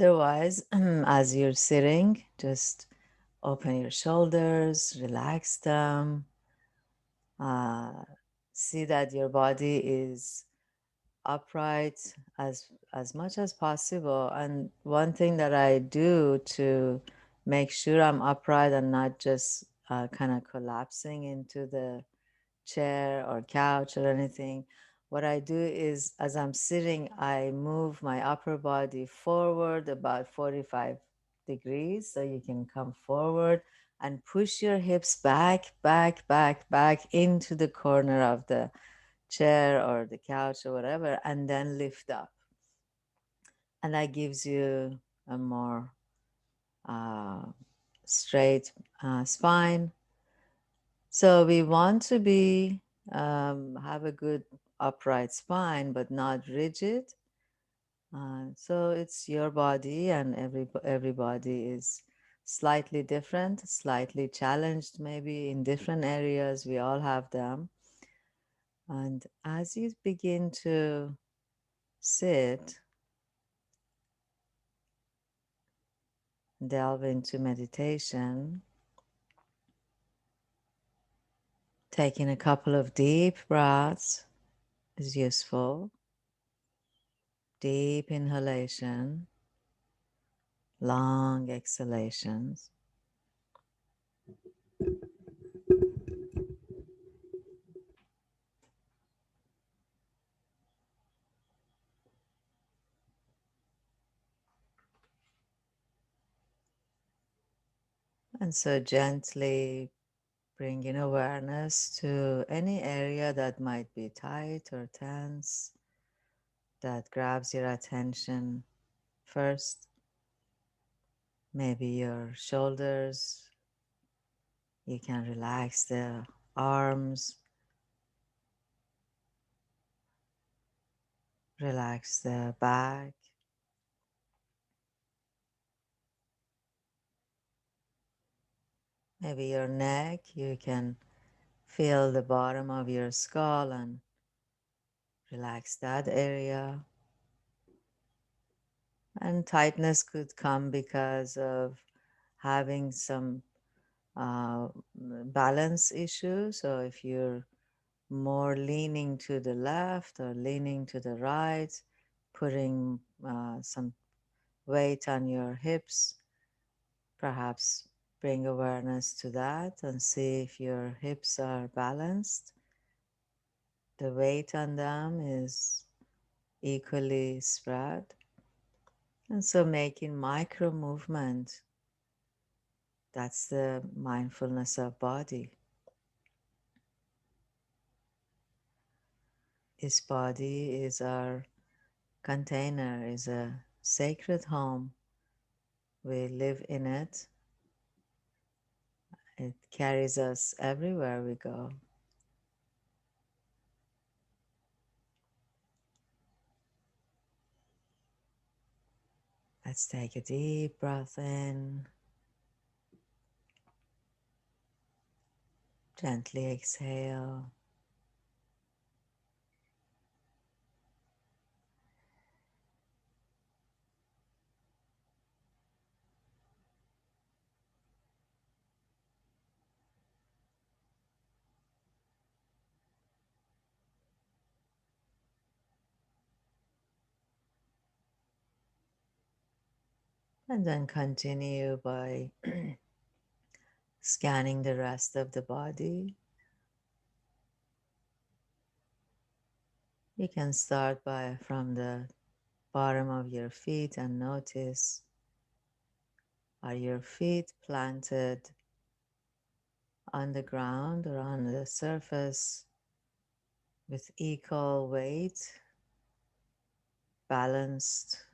Otherwise, as you're sitting, just open your shoulders, relax them. Uh, See that your body is upright as much as possible. And one thing that I do to make sure I'm upright and not just kind of collapsing into the chair or couch or anything, what I do is as I'm sitting, I move my upper body forward about 45 degrees so you can come forward and push your hips back into the corner of the chair or the couch or whatever, and then lift up. And that gives you a more uh, straight spine. So we want to be have a good upright spine, but not rigid. So it's your body, and everybody is slightly different, slightly challenged, maybe in different areas. We all have them. And as you begin to sit, delve into meditation, taking a couple of deep breaths is useful. Deep inhalation, long exhalations. And so gently bringing awareness to any area that might be tight or tense that grabs your attention first. Maybe your shoulders, you can relax the arms, relax the back. Maybe your neck, you can feel the bottom of your skull and relax that area. And tightness could come because of having some balance issue. So if you're more leaning to the left or leaning to the right, putting some weight on your hips, perhaps bring awareness to that and see if your hips are balanced. The weight on them is equally spread. And so making micro movement, that's the mindfulness of body. This body is our container, is a sacred home. We live in it. It carries us everywhere we go. Let's take a deep breath in. Gently exhale. And then continue by scanning the rest of the body. You can start by from the bottom of your feet and notice, are your feet planted on the ground or on the surface with equal weight, balanced?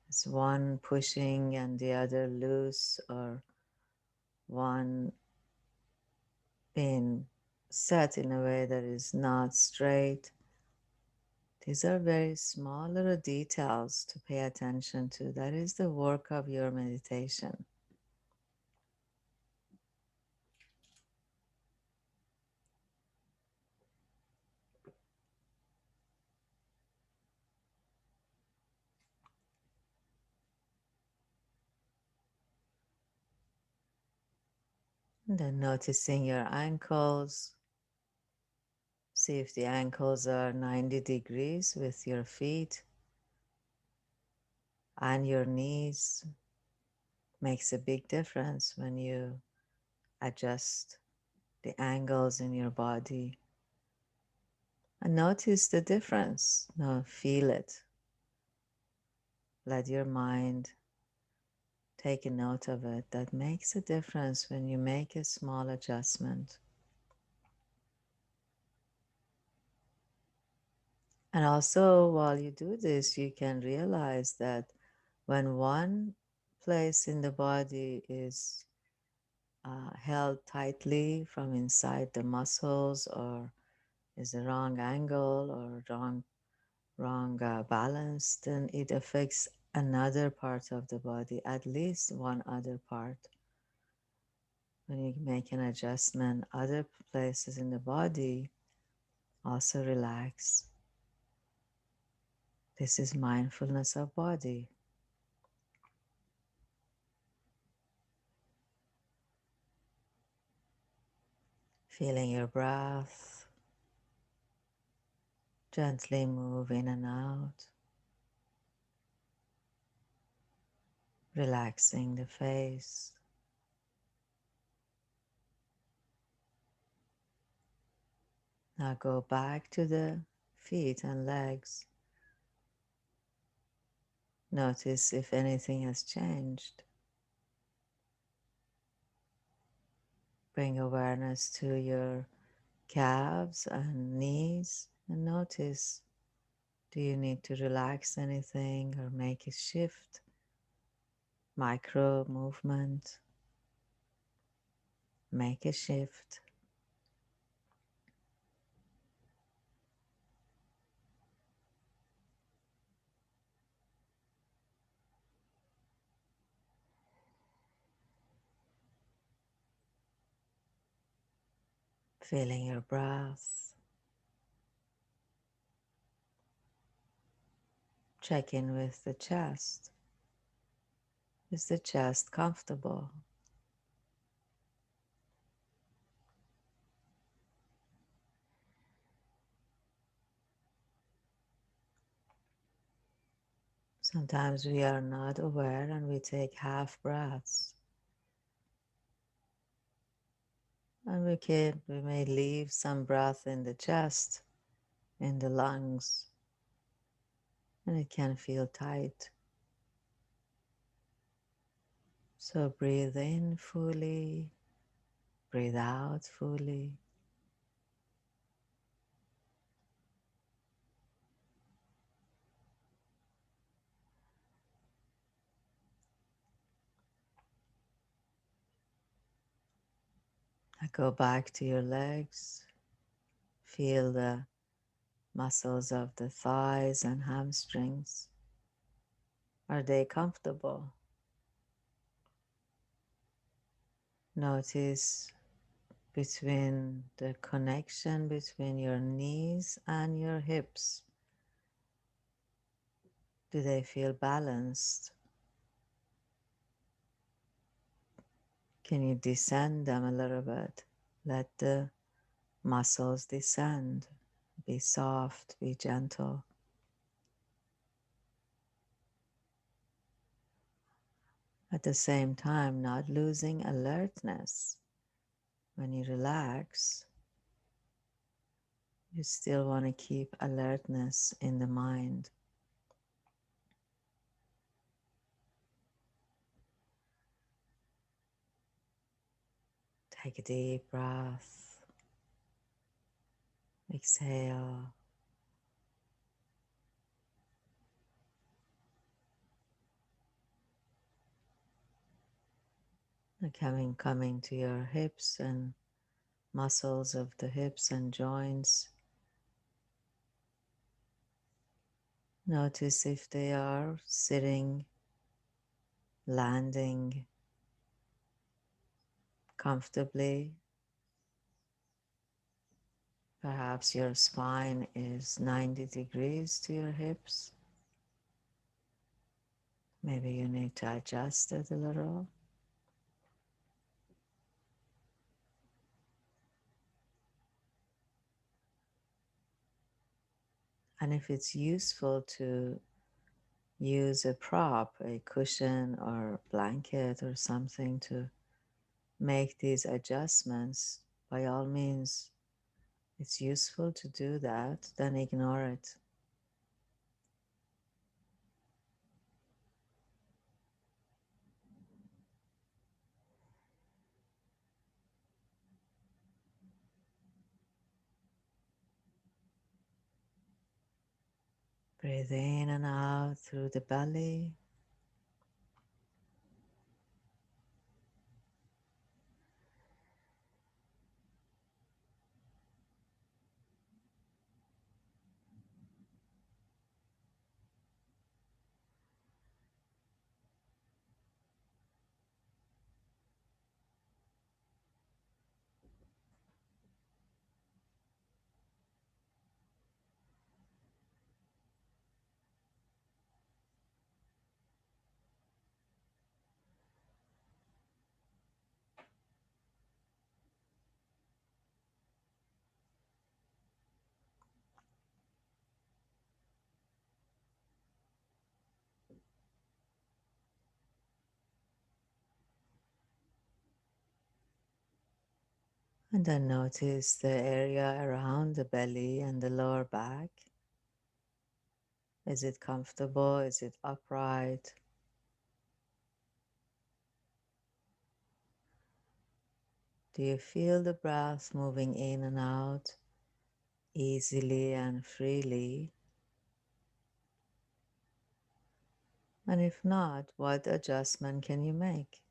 Is one pushing and the other loose, or one being set in a way that is not straight? These are very small little details to pay attention to. That is the work of your meditation. And then noticing your ankles. See if the ankles are 90 degrees with your feet and your knees. Makes a big difference when you adjust the angles in your body. And notice the difference. No, feel it. Let your mind take a note of it. That makes a difference when you make a small adjustment. And also, while you do this, you can realize that when one place in the body is held tightly from inside the muscles, or is the wrong angle or wrong balance, then it affects another part of the body, at least one other part. When you make an adjustment, other places in the body also relax. This is mindfulness of body. Feeling your breath gently move in and out, relaxing the face. Now go back to the feet and legs. Notice if anything has changed. Bring awareness to your calves and knees and notice, do you need to relax anything or make a shift? Micro movement, make a shift. Feeling your breath. Check in with the chest. Is the chest comfortable? Sometimes we are not aware and we take half breaths. And we may leave some breath in the chest, in the lungs, and it can feel tight. So breathe in fully, breathe out fully. Now go back to your legs. Feel the muscles of the thighs and hamstrings. Are they comfortable? Notice between the connection between your knees and your hips. Do they feel balanced? Can you descend them a little bit? Let the muscles descend. Be soft, be gentle. At the same time, not losing alertness. When you relax, you still want to keep alertness in the mind. Take a deep breath. Exhale. Coming to your hips and muscles of the hips and joints. Notice if they are sitting, landing comfortably. Perhaps your spine is 90 degrees to your hips. Maybe you need to adjust it a little. And if it's useful to use a prop, a cushion or blanket or something to make these adjustments, by all means, it's useful to do that, then ignore it. Breathe in and out through the belly. And then notice the area around the belly and the lower back. Is it comfortable? Is it upright? Do you feel the breath moving in and out easily and freely? And if not, what adjustment can you make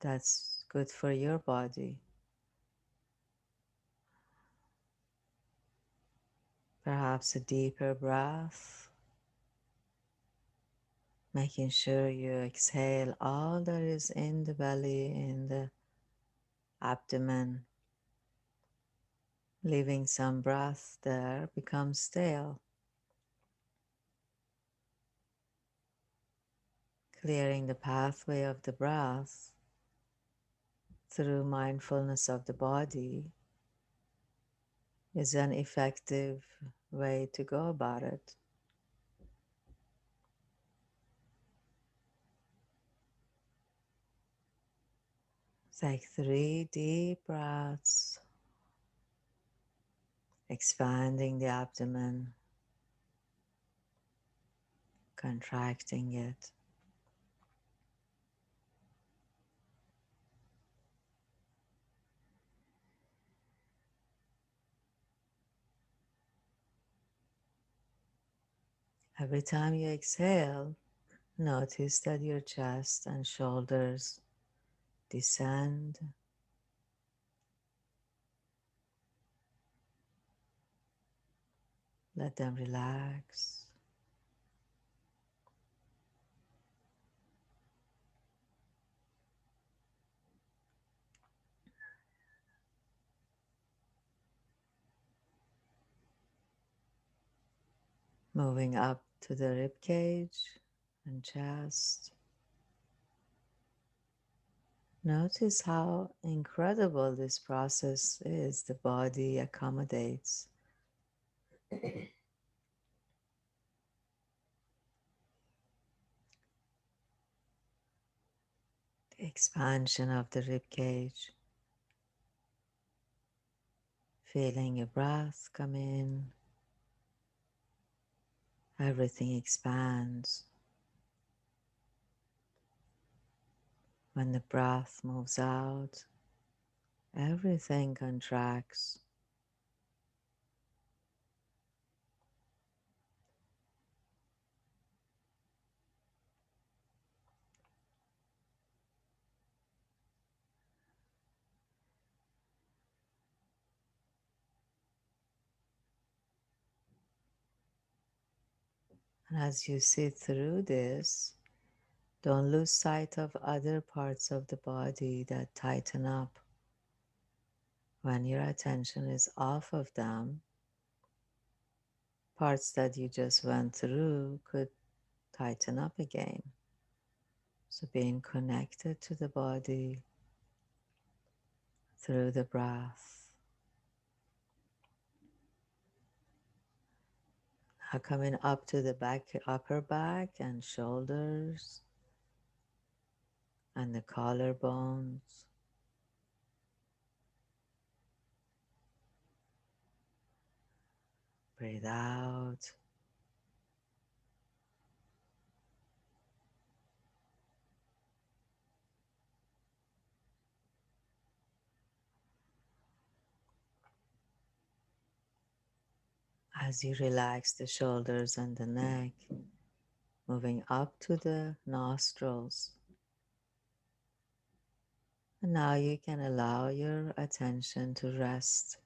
that's good for your body? Perhaps a deeper breath, making sure you exhale all that is in the belly, in the abdomen. Leaving some breath there becomes stale. Clearing the pathway of the breath through mindfulness of the body is an effective way to go about it. Take 3 deep breaths, expanding the abdomen, contracting it. Every time you exhale, notice that your chest and shoulders descend. Let them relax. Moving up to the rib cage and chest. Notice how incredible this process is. The body accommodates. The expansion of the rib cage. Feeling your breath come in. Everything expands. When the breath moves out, everything contracts. And as you sit through this, don't lose sight of other parts of the body that tighten up. When your attention is off of them, parts that you just went through could tighten up again. So being connected to the body through the breath. coming up to the back, upper back and shoulders and the collarbones. Breathe out. As you relax the shoulders and the neck, moving up to the nostrils. And now you can allow your attention to rest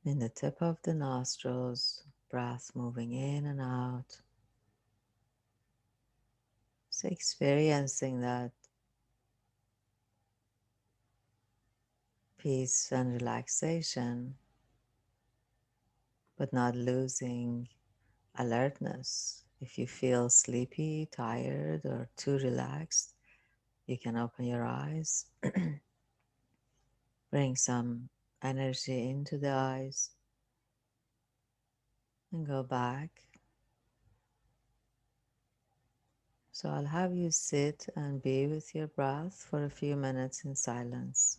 in the tip of the nostrils, breath moving in and out. So experiencing that peace and relaxation, but not losing alertness. If you feel sleepy, tired, or too relaxed, you can open your eyes, bring some energy into the eyes, and go back. So I'll have you sit and be with your breath for a few minutes in silence.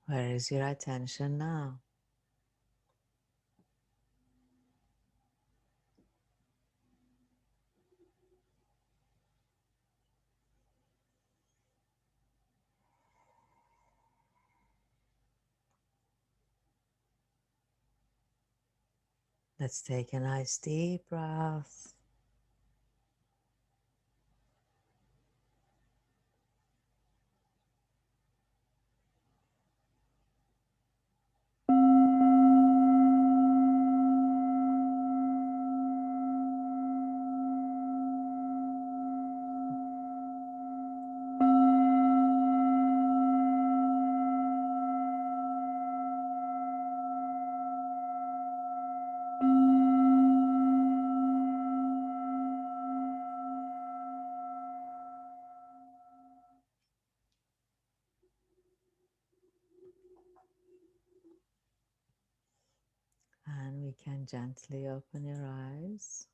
Where is your attention now? Let's take a nice deep breath. And we can gently open your eyes.